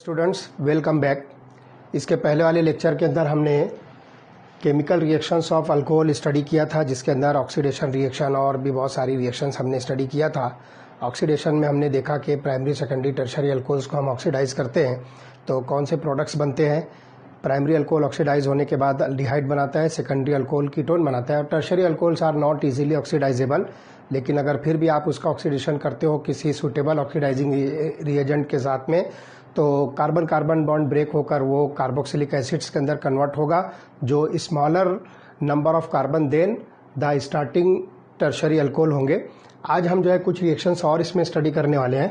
Students welcome back. इसके पहले वाले लेक्चर के अंदर हमने chemical reactions of alcohol study किया था, जिसके अंदर ऑक्सीडेशन रिएक्शन और भी बहुत सारी रिएक्शंस हमने स्टडी किया था। ऑक्सीडेशन में हमने देखा कि प्राइमरी सेकेंडरी टर्शरी अल्कोहल्स को हम ऑक्सीडाइज करते हैं तो कौन से प्रोडक्ट्स बनते हैं। प्राइमरी अल्कोहल ऑक्सीडाइज होने के बाद अल्डिहाइड बनाता है, सेकेंडरी अल्कोहल कीटोन बनाता है और tertiary alcohols are not easily oxidisable. लेकिन अगर फिर भी आप उसका ऑक्सीडेशन करते हो किसी सुटेबल ऑक्सीडाइजिंग रिएजेंट के साथ में, तो कार्बन कार्बन बॉन्ड ब्रेक होकर वो कार्बोक्सिलिक एसिड्स के अंदर कन्वर्ट होगा, जो smaller number of carbon than the starting tertiary alcohol होंगे। आज हम जो है कुछ रिएक्शंस और इसमें स्टडी करने वाले हैं।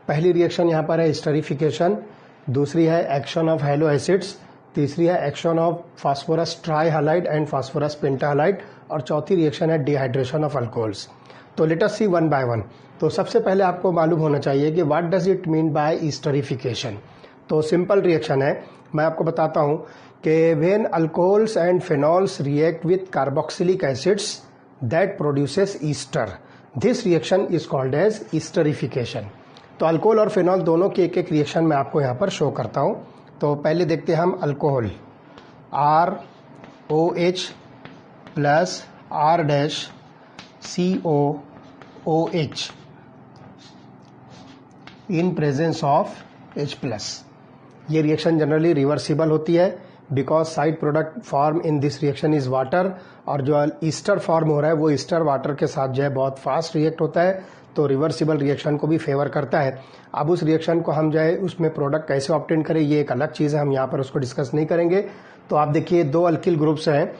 पहली रिएक्शन यहाँ पर है एस्टरिफिकेशन, दूसरी है एक्शन ऑफ हैलो एसिड्स, तीसरी है action of phosphorus trihalide and phosphorus pentahalide और चौथी रिएक्शन है डिहाइड्रेशन ऑफ अल्कोहल्स। तो let us see one by one. तो सबसे पहले आपको मालूम होना चाहिए कि what does it mean by esterification. तो सिंपल रिएक्शन है, मैं आपको बताता हूँ कि when alcohols and phenols react with carboxylic acids that produces ester, this reaction is called as esterification. तो अल्कोहल और फेनॉल दोनों की एक एक रिएक्शन मैं आपको यहाँ पर शो करता हूँ। तो पहले देखते हैं हम alcohol, ROH plus R-COOH in presence of H plus. ये रिएक्शन जनरली रिवर्सिबल होती है because side product form in this reaction is water, और जो ईस्टर फॉर्म हो रहा है वो ईस्टर वाटर के साथ जो है बहुत फास्ट रिएक्ट होता है, तो रिवर्सिबल रिएक्शन को भी फेवर करता है। अब उस रिएक्शन को हम जो है उसमें प्रोडक्ट कैसे ऑब्टेन करें ये एक अलग चीज़ है, हम यहाँ पर उसको डिस्कस नहीं करेंगे। तो आप देखिए दो अल्किल ग्रुप्स हैं,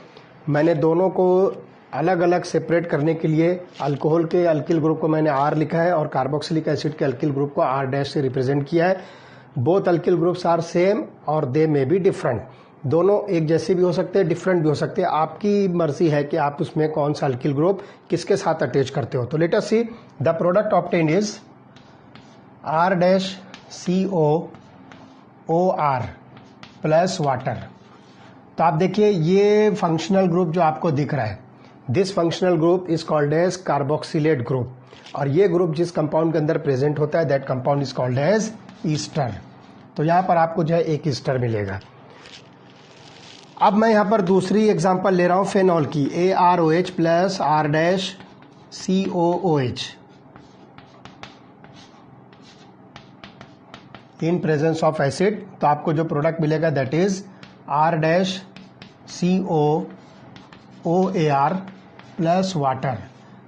मैंने दोनों को अलग अलग सेपरेट करने के लिए अल्कोहल के अल्किल ग्रुप को मैंने R लिखा है और कार्बोक्सिलिक एसिड के अल्किल ग्रुप को R- से रिप्रेजेंट किया है। Both alkyl groups are same और दे मे बी डिफरेंट, दोनों एक जैसे भी हो सकते हैं, डिफरेंट भी हो सकते हैं। आपकी मर्जी है कि आप उसमें कौन सा अल्किल ग्रुप किसके साथ अटैच करते हो। तो let us see the product obtained is R-COOR plus water. तो आप देखिए ये फंक्शनल ग्रुप जो आपको दिख रहा है, this functional group is called as carboxylate group, और ये ग्रुप जिस कंपाउंड के अंदर प्रेजेंट होता है that compound is called as ester. तो यहां पर आपको जो है एक ईस्टर मिलेगा। अब मैं यहां पर दूसरी एग्जांपल ले रहा हूं फेनॉल की, AROH plus R-COOH in presence of acid. तो आपको जो प्रोडक्ट मिलेगा that is R-COOAR plus water.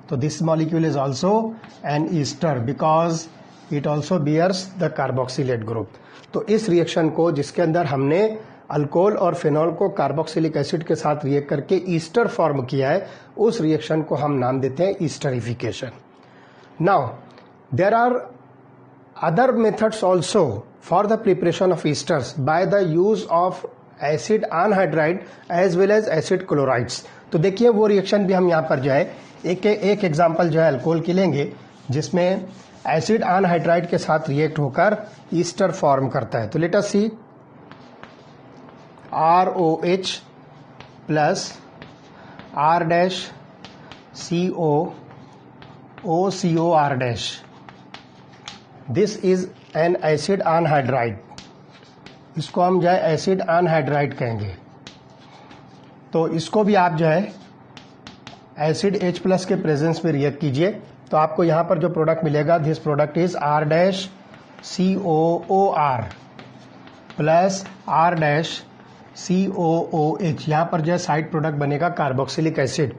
तो this molecule is also an ester because it also bears the carboxylate group. तो इस रिएक्शन को जिसके अंदर हमने अल्कोहल और फेनॉल को कार्बोक्सिलिक एसिड के साथ रिएक्ट करके ईस्टर फॉर्म किया है, उस रिएक्शन को हम नाम देते हैं esterification. Now there are other methods also for the preparation of esters by the use of acid anhydride as well as acid chlorides। तो देखिए वो रिएक्शन भी हम यहाँ पर जो है एक एग्जांपल जो है अल्कोहल की लेंगे जिसमें एसिड अनहाइड्राइड के साथ रिएक्ट होकर ईस्टर फॉर्म करता है। तो let us see ROH plus R-COOCOR। This is an acid anhydride, इसको हम जो है एसिड अनहाइड्राइड कहेंगे। तो इसको भी आप जो है एसिड H प्लस के प्रेजेंस में रिएक्ट कीजिए, तो आपको यहाँ पर जो प्रोडक्ट मिलेगा this product is R-COOR plus R-COOH। यहाँ पर जो है साइड प्रोडक्ट बनेगा कार्बोक्सिलिक एसिड,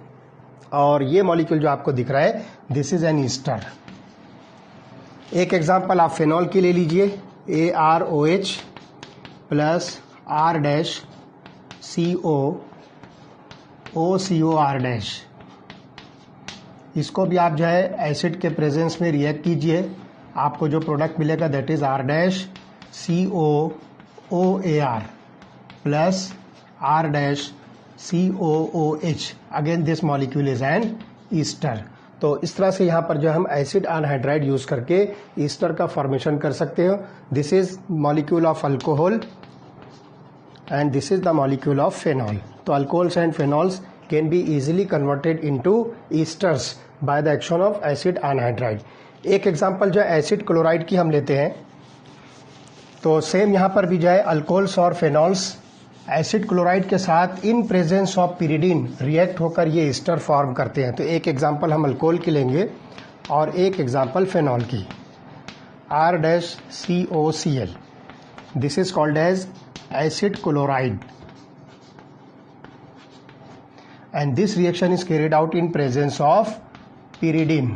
और ये मॉलिक्यूल जो आपको दिख रहा है दिस इज एन ईस्टर। एक एग्जांपल आप फेनॉल की ले लीजिए, AROH प्लस R-COOCOR। इसको भी आप जो है एसिड के प्रेजेंस में रिएक्ट कीजिए, आपको जो प्रोडक्ट मिलेगा that is R-COOAR plus R-COOH। Again this molecule is an ester. तो इस तरह से यहाँ पर जो हम एसिड अनहाइड्राइड यूज करके ईस्टर का फॉर्मेशन कर सकते हो। This is molecule of alcohol and this is the molecule of phenol. तो alcohols and phenols can be easily converted into esters by the action of acid anhydride. एक example जो acid chloride की हम लेते हैं, तो सेम यहाँ पर भी जो है अल्कोहल्स और फेनॉल्स एसिड क्लोराइड के साथ इन प्रेजेंस ऑफ पिरिडीन रिएक्ट होकर ये ईस्टर फॉर्म करते हैं। तो एक एग्जांपल हम अल्कोहल की लेंगे और एक एग्जांपल फेनॉल की, R-COCl। This is called as acid chloride and this reaction is carried out in presence of pyridine।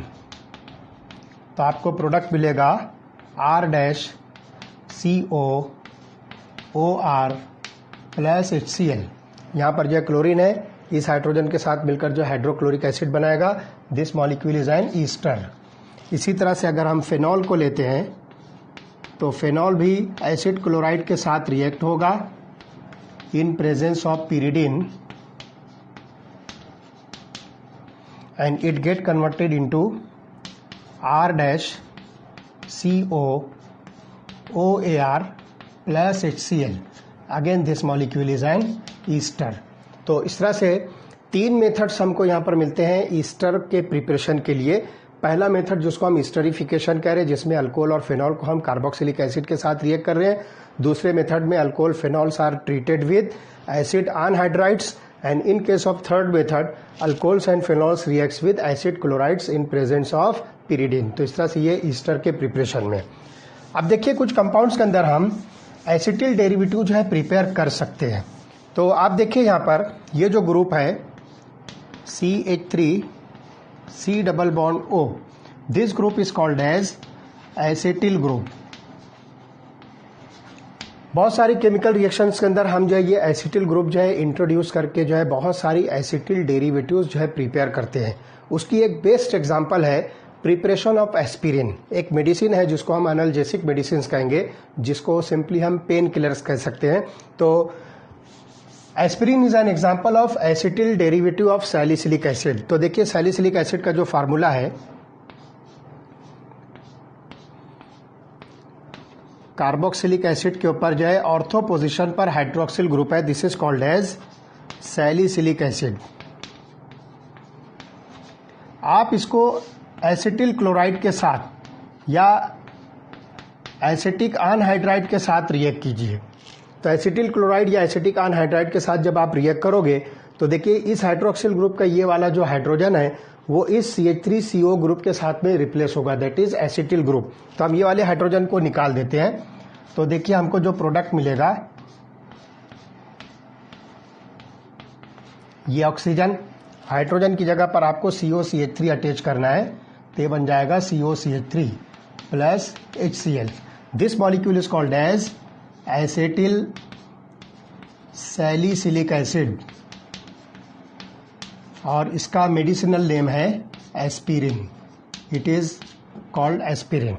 तो आपको प्रोडक्ट मिलेगा R-COOR प्लस HCl। यहाँ पर जो क्लोरीन है इस हाइड्रोजन के साथ मिलकर जो हाइड्रोक्लोरिक एसिड बनाएगा। This molecule is an Easter. इसी तरह से अगर हम फेनॉल को लेते हैं तो फेनॉल भी एसिड क्लोराइड के साथ रिएक्ट होगा इन presence of pyridine and it get converted into R-COOR plus HCl। Again this molecule is an ester। तो इस तरह से 3 मेथड्स हमको यहाँ पर मिलते हैं ईस्टर के प्रिपरेशन के लिए। पहला मेथड जिसको हम ईस्टरिफिकेशन कह रहे हैं, जिसमें अल्कोहल और फेनॉल को हम कार्बोक्सिलिक एसिड के साथ रिएक्ट कर रहे हैं। दूसरे मेथड में alcohol phenols are treated with acid anhydrides, and in case of third method alcohols and phenols reacts with acid chlorides in presence of pyridine। तो इस तरह से ये ईस्टर के प्रिपरेशन में। अब देखिए कुछ कंपाउंड्स के अंदर हम एसिटिल डेरिवेटिव जो है प्रिपेयर कर सकते हैं। तो आप देखिए यहाँ पर ये जो ग्रुप है CH3C double bond O, this group is called as acetyl group. बहुत सारी केमिकल रिएक्शंस के अंदर हम जो है ये एसिटिल ग्रुप जो है इंट्रोड्यूस करके जो है बहुत सारी एसिटिल डेरिवेटिव्स जो है प्रिपेयर करते हैं। उसकी एक बेस्ट एग्जांपल है प्रिपरेशन ऑफ एस्पिरिन। एक मेडिसिन है जिसको हम एनाल्जेसिक मेडिसिन कहेंगे, जिसको सिंपली हम पेन किलर्स कह सकते हैं। तो aspirin is an example of acetyl derivative of salicylic acid. तो देखिए सैलिसिलिक एसिड का जो फार्मूला है, कार्बोक्सिलिक एसिड के ऊपर जो है ऑर्थो पोजीशन पर हाइड्रोक्सिल ग्रुप है। This is called as salicylic acid. आप इसको एसिटिल क्लोराइड के साथ या एसिटिक अनहाइड्राइड के साथ रिएक्ट कीजिए। तो एसिटिल क्लोराइड या एसिटिक अनहाइड्राइड के साथ जब आप रिएक्ट करोगे तो देखिए इस हाइड्रोक्सिल ग्रुप का ये वाला जो हाइड्रोजन है वो इस CH3CO ग्रुप के साथ में रिप्लेस होगा, दैट इज एसिटिल ग्रुप। तो हम ये वाले हाइड्रोजन को निकाल देते हैं। तो देखिए हमको जो प्रोडक्ट मिलेगा ये ऑक्सीजन, हाइड्रोजन की जगह पर आपको COCH3 अटैच करना है, तो ये बन जाएगा COCH3 plus HCl। This molecule is called as acetyl salicylic acid और इसका मेडिसिनल नेम है aspirin. It is called aspirin.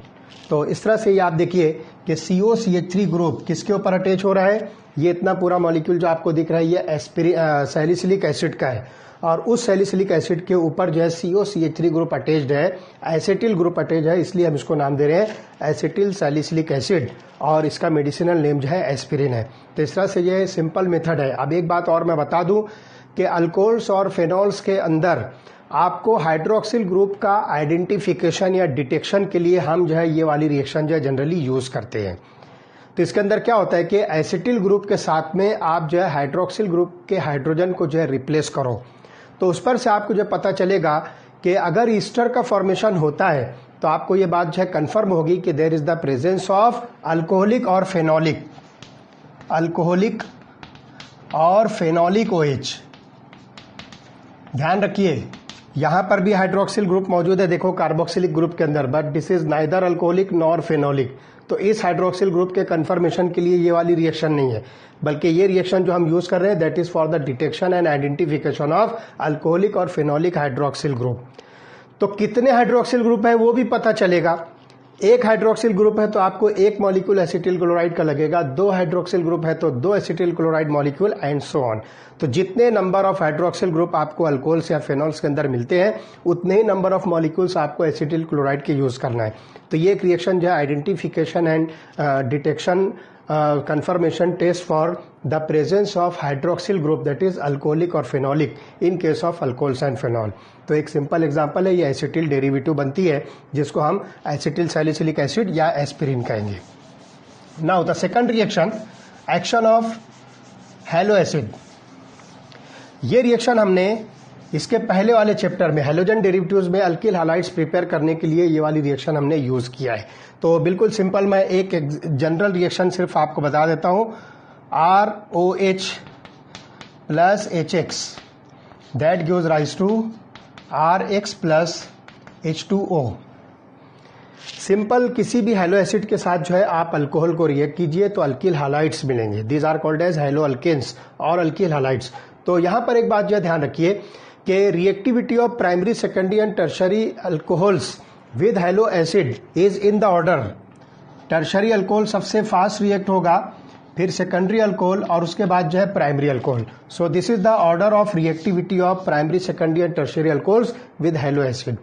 तो इस तरह से ये आप देखिए कि COCH3 ग्रुप किसके ऊपर अटैच हो रहा है। ये इतना पूरा मॉलिक्यूल जो आपको दिख रहा है ये सैलिसिलिक एसिड का है और उस सैलिसिलिक एसिड के ऊपर जो है COCH3 ग्रुप अटैच्ड है, एसिटिल ग्रुप अटैच है, इसलिए हम इसको नाम दे रहे हैं एसिटिल सैलिसिलिक एसिड और इसका मेडिसिनल नेम जो है एस्पिरिन है। तो इस तरह से ये सिंपल मेथड है। अब एक बात और मैं बता दूं कि अल्कोहल्स और फेनॉल्स के अंदर आपको हाइड्रोक्सिल ग्रुप का आइडेंटिफिकेशन या डिटेक्शन के लिए हम जो है ये वाली रिएक्शन जो है जनरली यूज करते हैं। तो इसके अंदर क्या होता है कि एसिटिल ग्रुप के साथ में आप जो है हाइड्रोक्सिल ग्रुप के हाइड्रोजन को जो है रिप्लेस करो, तो उस पर से आपको जो पता चलेगा कि अगर ईस्टर का फॉर्मेशन होता है तो आपको ये बात जो है कन्फर्म होगी कि there is the presence of alcoholic और फेनोलिक, अल्कोहलिक और फेनोलिक OH। ध्यान रखिए यहां पर भी हाइड्रोक्सिल ग्रुप मौजूद है, देखो कार्बोक्सिलिक ग्रुप के अंदर, but this is neither alcoholic nor phenolic. तो इस हाइड्रोक्सिल ग्रुप के कंफर्मेशन के लिए ये वाली रिएक्शन नहीं है, बल्कि ये रिएक्शन जो हम यूज कर रहे हैं that is for the detection and identification of alcoholic और फेनोलिक हाइड्रोक्सिल ग्रुप। तो कितने हाइड्रोक्सिल ग्रुप है वो भी पता चलेगा। एक हाइड्रोक्सिल ग्रुप है तो आपको एक मॉलिक्यूल एसिटिल क्लोराइड का लगेगा, 2 हाइड्रोक्सिल ग्रुप है तो 2 acetyl chloride molecule and so on. तो जितने नंबर ऑफ हाइड्रोक्सिल ग्रुप आपको अल्कोहल्स या फेनॉल्स के अंदर मिलते हैं उतने ही नंबर ऑफ मॉलिक्यूल्स आपको एसिटिल क्लोराइड के यूज करना है। तो ये एक रिएक्शन जो है identification and detection confirmation test for the presence of hydroxyl group that is alcoholic or phenolic in case of alcohols and phenol। तो एक सिंपल एग्जांपल है, ये एसिटिल डेरिवेटिव बनती है जिसको हम एसिटिल सैलिसिलिक एसिड या एस्पिरिन कहेंगे। Now the second reaction, action of hello acid. ये रिएक्शन हमने इसके पहले वाले चैप्टर में हैलोजन डेरिवेटिव्स में अल्किल हैलाइड्स प्रिपेयर करने के लिए ये वाली रिएक्शन हमने यूज किया है। तो बिल्कुल सिंपल, मैं एक जनरल रिएक्शन सिर्फ आपको बता देता हूं। ROH plus HX that gives rise to RX plus H2O। Simple, किसी भी हैलो एसिड के साथ जो है आप अल्कोहल को रिएक्ट कीजिए तो अल्किल हैलाइड्स मिलेंगे। These are called as halo alkanes और अल्किल हैलाइड्स। तो यहां पर एक बात जो है ध्यान रखिए कि reactivity of primary, secondary and tertiary alcohols with hello acid is in the order. Tertiary alcohol सबसे फास्ट रिएक्ट होगा, फिर सेकेंडरी अल्कोहल और उसके बाद जो है primary alcohol. So this is the order of reactivity of primary, secondary and tertiary alcohols with hello acid.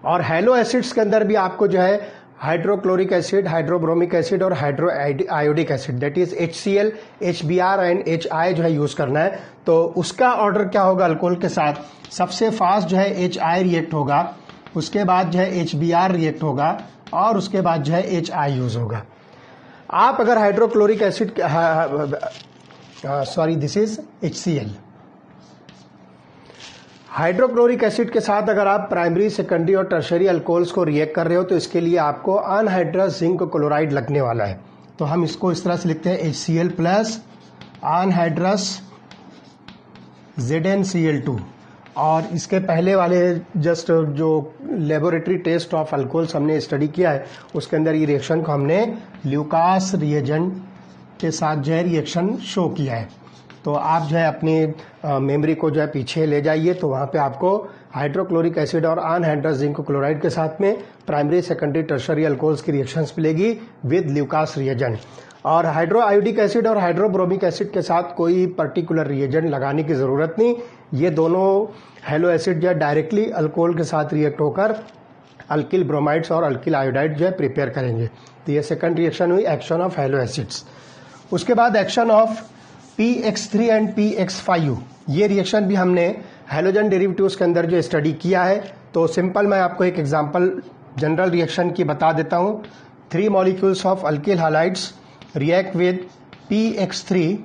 और hello acids के अंदर भी आपको जो है हाइड्रोक्लोरिक एसिड, हाइड्रोब्रोमिक एसिड और hydro iodic acid that is HCl, HBr and HI जो है यूज करना है। तो उसका ऑर्डर क्या होगा अल्कोहल के साथ? सबसे फास्ट जो है HI रिएक्ट होगा, उसके बाद जो है HBr रिएक्ट होगा और उसके बाद जो है HI यूज होगा। आप अगर hydrochloric acid this is HCl। Hydrochloric acid के साथ अगर आप प्राइमरी, सेकेंडरी और टर्शरी अल्कोहल्स को रिएक्ट कर रहे हो तो इसके लिए आपको अनहाइड्रस जिंक क्लोराइड लगने वाला है। तो हम इसको इस तरह से लिखते हैं HCl प्लस अनहाइड्रस ZnCl2। और इसके पहले वाले जस्ट जो लेबोरेटरी टेस्ट ऑफ अल्कोहल्स हमने स्टडी किया है उसके अंदर ये रिएक्शन को हमने ल्यूकास रिएजेंट के साथ जो है रिएक्शन शो किया है। तो आप जो है अपनी मेमोरी को जो है पीछे ले जाइए तो वहाँ पे आपको हाइड्रोक्लोरिक एसिड और अनहाइड्रस जिंक क्लोराइड के साथ में प्राइमरी, सेकेंडरी, टर्शरी अल्कोहल्स की रिएक्शंस मिलेगी विद ल्यूकास रिएजेंट। और हाइड्रो आयोडिक एसिड और हाइड्रोब्रोमिक एसिड के साथ कोई पर्टिकुलर रिएजेंट लगाने की जरूरत नहीं। ये दोनों हैलो एसिड जो है डायरेक्टली अल्कोहल के साथ रिएक्ट होकर अल्किल ब्रोमाइड्स और अल्किल आयोडाइड जो है प्रिपेयर करेंगे। तो ये सेकंड रिएक्शन हुई, एक्शन ऑफ हैलो एसिड्स। उसके बाद action of PX3 and PX5, ये रिएक्शन भी हमने हैलोजन डेरिवेटिव्स के अंदर जो स्टडी किया है। तो सिंपल मैं आपको एक एग्जांपल जनरल रिएक्शन की बता देता हूं। 3 molecules of alkyl halides react with PX3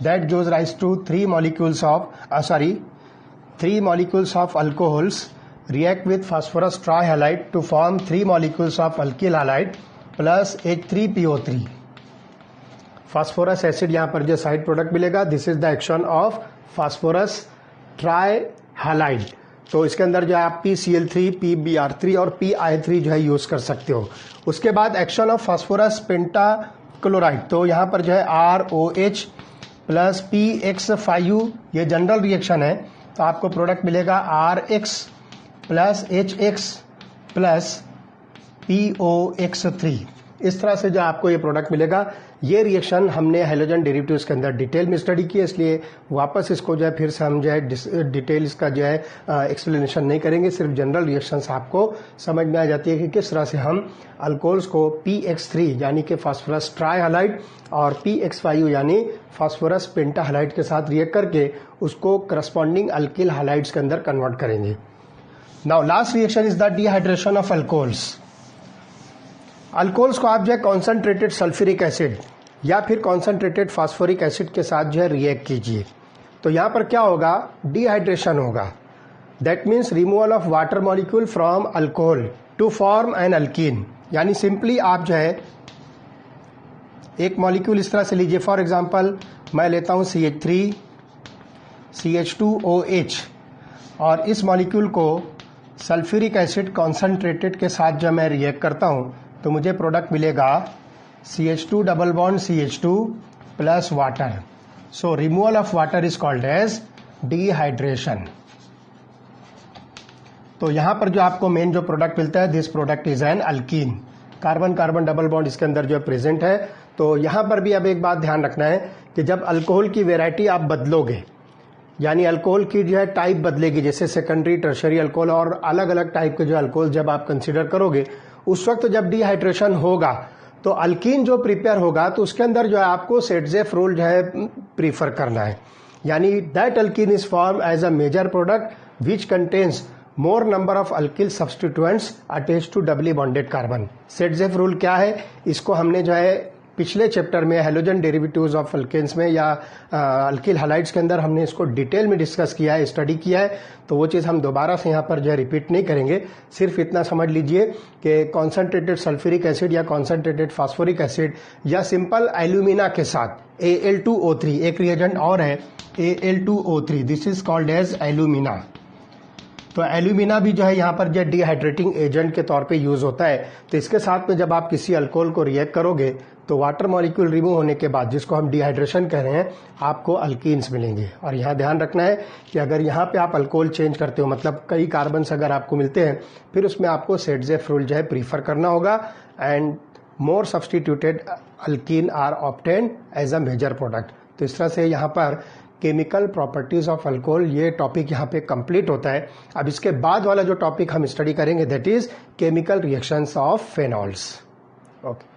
that gives rise to 3 molecules of alcohols react with phosphorus trihalide to form 3 molecules of alkyl halide plus H3PO3। Phosphorus acid यहां पर जो side product मिलेगा, this is the action of phosphorus trihalide. तो इसके अंदर जो है आप PCl3, PBr3 और PI3 जो है यूज कर सकते हो। उसके बाद एक्शन ऑफ फास्फोरस पेंटाक्लोराइड, तो यहां पर जो है ROH प्लस PX5, ये जनरल रिएक्शन है। तो आपको प्रोडक्ट मिलेगा RX plus HX plus POX3। इस तरह से जो आपको ये प्रोडक्ट मिलेगा। ये रिएक्शन हमने हैलोजन डेरिवेटिव्स के अंदर डिटेल में स्टडी की है, इसलिए वापस इसको जो है फिर से हम जो है डिटेल इसका जो है एक्सप्लेनेशन नहीं करेंगे। सिर्फ जनरल रिएक्शंस आपको समझ में आ जाती है कि किस तरह से हम अल्कोहल्स को PX3 यानी कि फास्फोरस ट्राइहैलाइड और PX5 यानी फास्फोरस पेंटाहैलाइड के साथ रिएक्ट करके उसको करस्पॉन्डिंग अल्किल हैलाइड्स के अंदर कन्वर्ट करेंगे। Now last reaction is the dehydration of alcohols. Alcohols को आप जो है कॉन्सेंट्रेटेड सल्फ्यूरिक एसिड या फिर कॉन्सेंट्रेटेड फास्फोरिक एसिड के साथ जो है रिएक्ट कीजिए। तो यहां पर क्या होगा? डिहाइड्रेशन होगा। That means removal of water molecule from alcohol to form an alkene. यानी सिंपली आप जो है एक मॉलिक्यूल इस तरह से लीजिए, फॉर एग्जांपल मैं लेता हूं CH3 CH2OH और इस मॉलिक्यूल को सल्फ्यूरिक एसिड कॉन्सेंट्रेटेड के साथ जब मैं रिएक्ट करता हूं तो मुझे प्रोडक्ट मिलेगा CH2 double bond CH2 plus water. So removal of water is called as dehydration. तो यहां पर जो आपको मेन जो प्रोडक्ट मिलता है, this product is an alkyne. Carbon carbon double bond इसके अंदर जो है प्रेजेंट है। तो यहां पर भी अब एक बात ध्यान रखना है कि जब अल्कोहल की वेराइटी आप बदलोगे, यानी अल्कोहल की जो है टाइप बदलेगी, जैसे सेकेंडरी, टर्शरी अल्कोहल और अलग अलग टाइप के जो अल्कोहल जब आप कंसिडर करोगे, उस वक्त जब डिहाइड्रेशन होगा तो अल्कीन जो प्रिपेयर होगा तो उसके अंदर जो है आपको सेटजेफ रूल जो है प्रीफर करना है। यानी that alkene is form as a major product which contains more number of alkyl substituents attached to doubly bonded carbon. Saytzeff rule क्या है? इसको हमने जो है पिछले चैप्टर में हैलोजन डेरिवेटिव्स ऑफ अल्केन्स में या अल्किल हैलाइड्स के अंदर हमने इसको डिटेल में डिस्कस किया है, स्टडी किया है, तो वो चीज़ हम दोबारा से यहाँ पर जो है रिपीट नहीं करेंगे। सिर्फ इतना समझ लीजिए कि कॉन्सेंट्रेटेड सल्फ्यूरिक एसिड या कॉन्सेंट्रेटेड फास्फोरिक एसिड या सिंपल एल्यूमिना के साथ Al2O3, एक रिएजेंट और है Al2O3, this is called as alumina. तो एल्यूमिना भी जो है यहाँ पर जो डिहाइड्रेटिंग एजेंट के तौर पे यूज होता है। तो इसके साथ में जब आप किसी अल्कोहल को रिएक्ट करोगे तो वाटर मॉलिक्यूल रिमूव होने के बाद, जिसको हम डिहाइड्रेशन कह रहे हैं, आपको अल्कीन्स मिलेंगे। और यहाँ ध्यान रखना है कि अगर यहाँ पे आप अल्कोहल चेंज करते हो, मतलब कई कार्बन्स अगर आपको मिलते हैं, फिर उसमें आपको सेटजेफ रूल जो है प्रीफर करना होगा and more substituted alkene are obtained as a major product. तो इस तरह से यहाँ पर केमिकल प्रॉपर्टीज ऑफ अल्कोहल ये टॉपिक यहाँ पे कंप्लीट होता है। अब इसके बाद वाला जो टॉपिक हम स्टडी करेंगे that is chemical reactions of phenols. Okay.